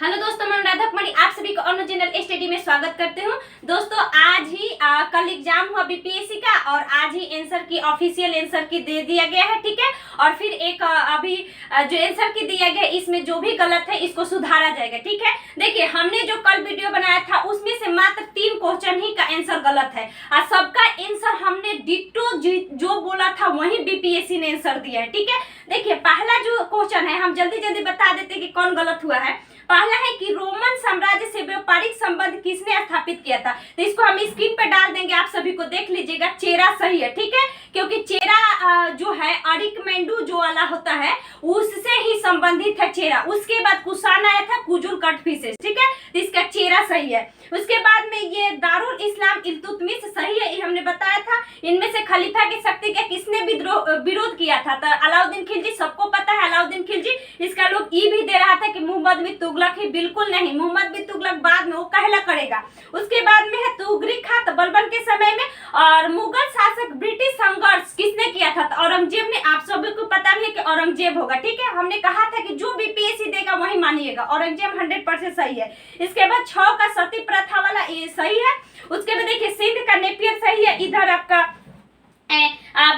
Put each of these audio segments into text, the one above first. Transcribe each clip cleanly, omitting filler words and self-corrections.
Hello दोस्तों, मैं अनुराधा कुमारी आप सभी को ऑन चैनल स्टडी में स्वागत करते हूँ। दोस्तों आज ही कल एग्जाम हुआ बीपीएससी का और आज ही आंसर की ऑफिशियल आंसर की दे दिया गया है, ठीक है। और फिर एक अभी जो आंसर की दिया गया इसमें जो भी गलत है इसको सुधारा जाएगा, ठीक है। देखिए हमने जो कल वीडियो बनाया था उसमें से मात्र 3 क्वेश्चन ही का आंसर गलत है और सबका आंसर हमने डिट्टो जो बोला था वही बीपीएससी ने आंसर दिया है, ठीक है। देखिए पहला जो क्वेश्चन है हम जल्दी जल्दी बता देते हैं कि कौन गलत हुआ है। पहला है कि रोमन साम्राज्य से व्यापारिक संबंध किसने स्थापित किया था, तो इसको हम स्क्रीन पे डाल देंगे, आप सभी को देख लीजिएगा। चेरा सही है, ठीक है, क्योंकि चेरा जो है अरिकमेंडू जो वाला होता है उससे ही संबंधित है चेरा। उसके बाद कुषाण आया था कुजुल कटफिसेस, ठीक है, तो इसका चेरा सही है। उसके बाद में ये दारुल इस्लाम इल्तुतमिश सही है, ये हमने बताया था। इनमें से खलीफा की शक्ति का किसने विरोध किया था, तो अलाउद्दीन खिलजी, सबको पता है अलाउद्दीन खिलजी। इसका लोग ई भी दे रहा था कि मोहम्मद बिन तुगलक ही, बिल्कुल नहीं, मोहम्मद बिन तुगलक बाद में वो कहला करेगा। उसके बाद में है तुगरी खात बलबन के समय में। और मुगल शासक ब्रिटिश संघर्ष किसने किया था, तो औरंगजेब ने। आप सभी को पता भी है कि औरंगजेब होगा, ठीक है। हमने कहा था कि जो बीपीएससी देगा वही मानिएगा, औरंगजेब 100% सही है। इसके बाद 6 का सती प्रथा वाला ये सही है। उसके बाद देखिए सिंध का नेपियर सही है। इधर आपका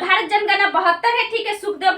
भारत जनगणना 72 है, ठीक है। सुखदेव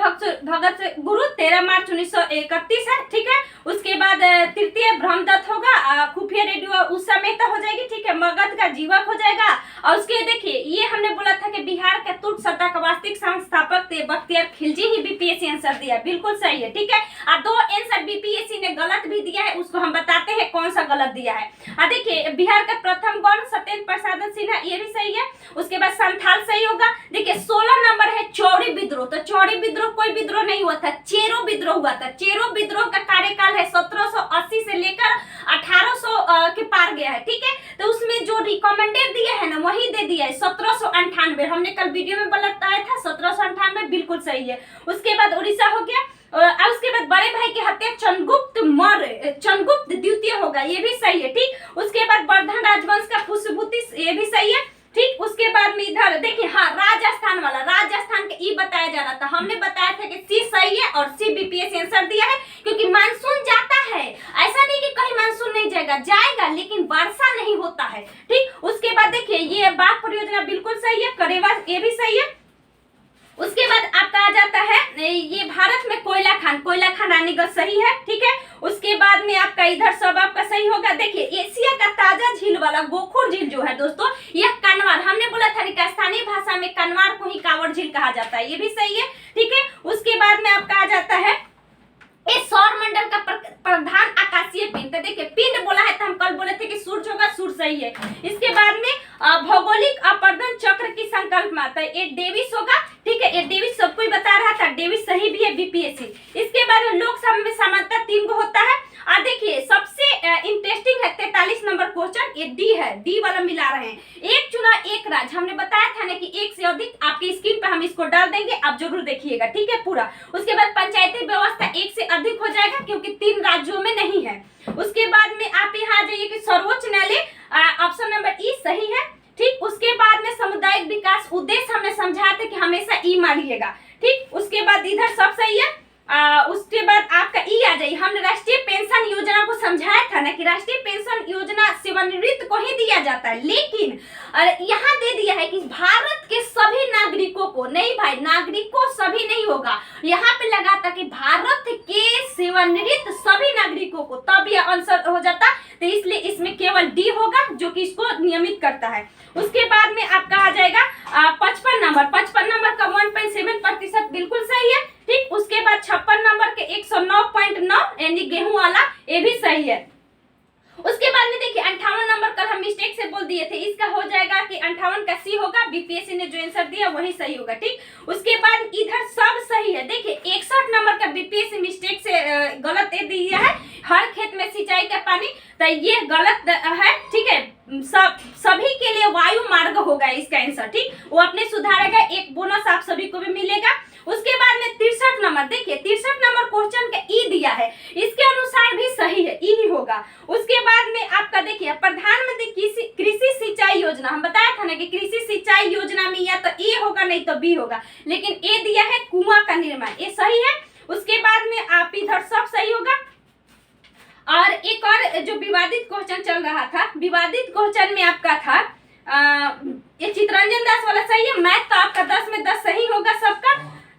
भगत गुरु 13 मार्च 1931 है, ठीक है। उसके बाद तृतीय ब्रह्मदत्त होगा, खुफिया रेडियो उस समय तो हो जाएगी, ठीक है। मगध का जीवक हो जाएगा। और उसके देखिए ये हमने बोला था कि बिहार के तुर्क सत्ता का वास्तविक संस्थापक थे बख्तियार खिलजी ही बीपीएससी आंसर दिया, बिल्कुल सही है, ठीक है। और 2 आंसर बीपीएससी ने गलत भी दिया है, उसको हम बताते हैं कौन सा गलत दिया है। देखिए बिहार का प्रथम गौर सत्येंद्र प्रसाद सिन्हा, ये भी सही है। उसके बाद संथाल सही होगा। देखिए 16 नंबर है चौड़ी विद्रोह, तो चौड़ी विद्रोह कोई विद्रोह नहीं हुआ था, चेरो विद्रोह हुआ था। चेरो विद्रोह का कार्यकाल है 1780 से लेकर 1800 के पार गया है, ठीक है। तो उसमें जो रिकमेंडेड दिया है ना वही दे दिया है 1798। हमने कल वीडियो में बताया था 1798, बिल्कुल सही है। उसके बाद उड़ीसा हो गया। उसके बाद बड़े भाई की हत्या चंद्रगुप्त द्वितीय होगा, ये भी सही है, ठीक। उसके बाद वर्धन राजवंश का पुष्यभूति, ये भी सही है, ठीक। उसके बाद में इधर देखिए हाँ राजस्थान वाला, राजस्थान के ई बताया जा रहा था, हमने बताया था कि सी सही है और सी बीपीएससी आंसर दिया है, क्योंकि मानसून जाता है, ऐसा नहीं कि कहीं मानसून नहीं जाएगा लेकिन वर्षा नहीं होता है, ठीक। उसके बाद देखिए ये बाघ परियोजना बिल्कुल सही है, करेवा ये भी सही है। उसके बाद आपका आ जाता है ये भारत में कोयला खान रानीगंज सही है, ठीक है। उसके बाद में आपका इधर सब आपका सही होगा। देखिए एशिया का ताजा झील वाला गोखुर झील जो है दोस्तों, यह कनवार, हमने बोला था कि स्थानीय भाषा में कनवार को ही कांवड़ झील कहा जाता है, ये भी सही है, ठीक है। उसके बाद में आपका आ जाता है इस सौर मंडल का प्रधान आकाशीय पिंड, तो देखिए पिंड बोला है तो हम कल बोले थे कि सूर्य होगा, सूर्य सही है। इसके बाद में भौगोलिक अपर्दन चक्र की संकल्पना, तो ये डेविस होगा, ठीक है। ये डेविस सबको ही बता रहा था, डेविस सही भी है बीपीएससी। इसके बाद में लोकसभा में समानता 3 को होता है। और देखिए सबसे इंटरेस्टिंग है 43 नंबर क्वेश्चन, ये डी है, डी वाला मिला रहे हैं। एक चुना एक राज्य, हमने बताया था ना कि एक से अधिक, आपकी स्क्रीन पे हम इसको डाल देंगे, आप जरूर देखिएगा, ठीक है पूरा। उसके बाद पंचायती व्यवस्था 1 से अधिक हो जाएगा क्योंकि 3 राज्यों में नहीं है। उसके बाद में आप यहाँ आ जाइए कि सर्वोच्च न्यायालय, ऑप्शन नंबर ई सही है, ठीक। उसके बाद में सामुदायिक विकास उद्देश्य हमने समझाया था कि हमेशा ई मारिएगा, ठीक। उसके बाद इधर सब सही है। उसके बाद आपका ई आ जाइए, हमने राष्ट्रीय पेंशन योजना को समझाया था ना कि राष्ट्रीय पेंशन योजना सेवानिवृत्त को ही दिया जाता है, लेकिन यहाँ दे दिया है कि भारत के सभी नागरिकों को, नहीं भाई नागरिकों सभी नहीं होगा, यहाँ पे लगा था कि भारत के सेवानिवृत्त सभी नागरिकों को, तब यह आंसर हो जाता, तो इसलिए इसमें केवल डी होगा जो कि इसको नियमित करता है। उसके बाद में आपका आ जाएगा 55 नंबर का 1.7% बिल्कुल सही है, ठीक। उसके बाद 56 नंबर के 109.9 यानी गेहूं वाला, ये भी सही है। उसके बाद में देखिए 58 नंबर कल हम मिस्टेक से बोल दिए थे, इसका हो जाएगा कि 58 का सी होगा, बीपीएससी ने जो आंसर दिया वही सही होगा, ठीक। उसके बाद इधर सब सही है। देखिए 61 नंबर का बीपीएससी मिस्टेक से गलत दे दिया है, हर खेत में सिंचाई का पानी, तो ये गलत है, ठीक है। सभी के लिए वायु मार्ग होगा इसका आंसर, ठीक, वो अपने सुधारेगा, एक बोनस आप सभी को भी मिलेगा। उसके बाद में 63 नंबर, देखिए 63 नंबर क्वेश्चन का ई दिया है, इसके अनुसार भी सही है, ई ही होगा। उसके बाद में आपका देखिए प्रधानमंत्री कृषि सिंचाई योजना, हम बताया था ना कि कृषि सिंचाई योजना में या तो ए होगा नहीं तो बी होगा, लेकिन ए दिया है कुआं का निर्माण, ये सही है। उसके बाद में आप इधर सब सही होगा। और एक और जो विवादित क्वेश्चन चल रहा था, विवादित क्वेश्चन में आपका था ये चित्रंजन दास वाला सही है। मैथ तो आपका 10 में 10 सही होगा सबका,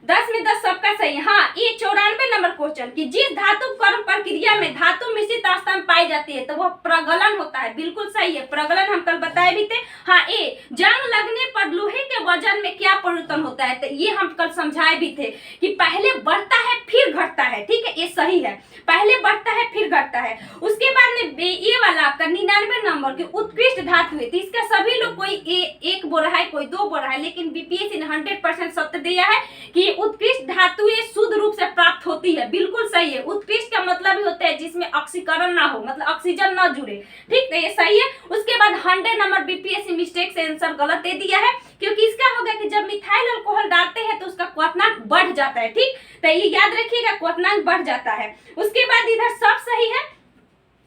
10 में 10 सबका सही। हाँ, ये 94 नंबर क्वेश्चन कि जिस धातु कर्म प्रक्रिया में धातु मिश्रित अवस्था में पाई जाती है तो वह प्रगलन होता है। बिल्कुल सही है, प्रगलन हम कल बताए भी थे। हाँ, ए जंग लगने पर लोहे के वजन में क्या परिवर्तन होता है, तो ये हम कल समझाए भी थे कि पहले बढ़ता है फिर घटता है। ठीक है, ये सही है, पहले बढ़ता है फिर घटता है। उसके बाद में ये वाला आपका 99 नंबर की उत्कृष्ट धातु है, तो इसका सभी लोग कोई एक बोल रहा है, कोई दो बोल रहा है, लेकिन बीपीएससी ने 100% सत्य दिया है कि उत्कृष्ट धातुएं शुद्ध रूप से प्राप्त होती है। बिल्कुल सही है। उत्कृष्ट का मतलब ही होता है जिसमें ऑक्सीकरण ना हो, मतलब ऑक्सीजन ना जुड़े। ठीक है, ये सही है। उसके बाद 100 नंबर बीपीएससी मिस्टेक से आंसर गलत दे दिया है, क्योंकि इसका होगा कि जब मिथाइल अल्कोहल डालते हैं तो उसका क्वथनांक बढ़ जाता है। ठीक, तो ये याद रखिएगा, क्वथनांक बढ़ जाता है। उसके बाद इधर सब सही है।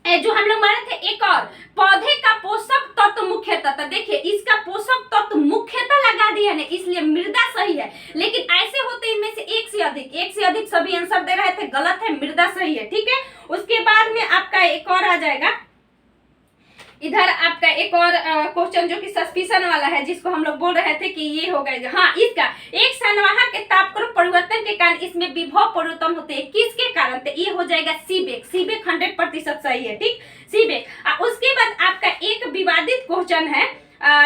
जो हम लोग माने थे एक और, पौधे का पोषक तत्व मुख्यतः, तो देखिए इसका पोषक तत्व मुख्यतः लगा दिया है, इसलिए मृदा सही है। लेकिन ऐसे होते इनमें से एक से अधिक सभी आंसर दे रहे थे, गलत है, मृदा सही है। ठीक है, उसके बाद में आपका एक और आ जाएगा, इधर आपका एक और क्वेश्चन जो कि सस्पिशन वाला है, जिसको हम लोग बोल रहे थे कि ये हो गया। हाँ, इसका एक संवाहक के तापक्रम परिवर्तन के कारण इसमें विभव परिवर्तन होते हैं, किसके कारण, तो ये हो जाएगा सीबेक। सीबेक 100% सही है। ठीक, सीबेक। उसके बाद आपका एक विवादित क्वेश्चन है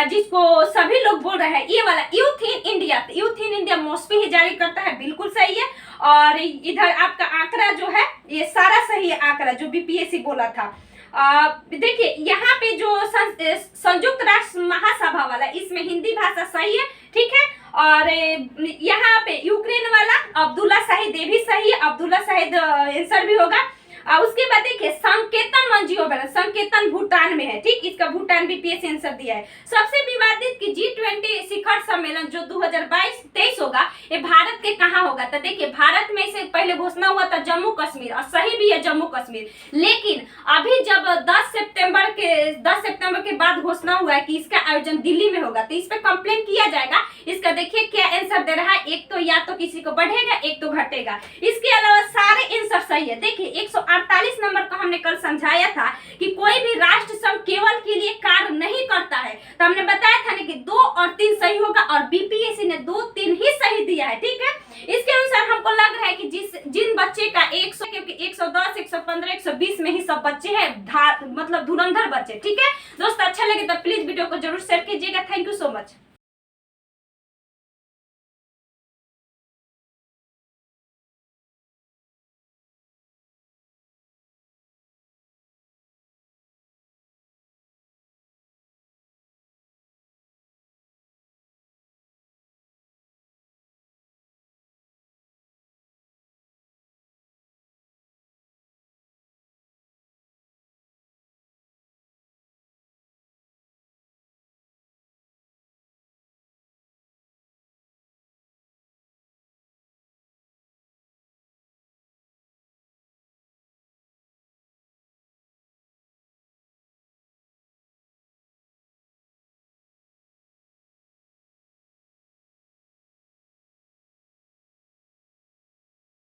जिसको सभी लोग बोल रहे हैं, ये वाला youth in India. Youth in India मॉस्फी ही जारी करता है, बिल्कुल सही है। और इधर आपका आंकड़ा जो है ये सारा सही है, आंकड़ा जो बीपीएससी बोला था। देखिए यहाँ पे जो संयुक्त राष्ट्र महासभा वाला, इसमें हिंदी भाषा सही है। ठीक है, और यहाँ पे यूक्रेन वाला अब्दुल्ला शाहिद, ये भी सही है, अब्दुल्ला शाहिद आंसर भी होगा। उसके बाद देखिए संकेतन मंजियो वाला, संकेतन भूटान में है। ठीक, इसका भूटान बीपीएससी आंसर दिया है। सबसे विवादित कि G20 शिखर सम्मेलन जो 2022-23 होगा, ये भारत के कहाँ होगा, तो देखिए भारत में से पहले घोषणा हुआ था जम्मू कश्मीर, और सही भी है जम्मू कश्मीर। लेकिन अभी जब 10 सितंबर के बाद घोषणा हुआ है कि इसका आयोजन दिल्ली में होगा, तो इस पर कंप्लेन किया जाएगा। इसका देखिए क्या आंसर दे रहा है, एक तो या तो किसी को बढ़ेगा, एक तो घटेगा। इसके अलावा सारे आंसर सही है। देखिए 148 नंबर का हमने कल समझाया था कि कोई भी राष्ट्र संघ केवल के लिए कार्य नहीं करता है, तो हमने बताया था ना कि 2 और 3 सही होगा, और बीपीएससी ने 2, 3 ही सही दिया है। ठीक है, इसके अनुसार हमको लग रहा है कि जिन बच्चे का 100, क्योंकि 110, 115, 120 में ही सब बच्चे हैं, मतलब धुरंधर बच्चे। ठीक है दोस्तों, अच्छा लगे तो प्लीज वीडियो को जरूर शेयर कीजिएगा। Thank you so much.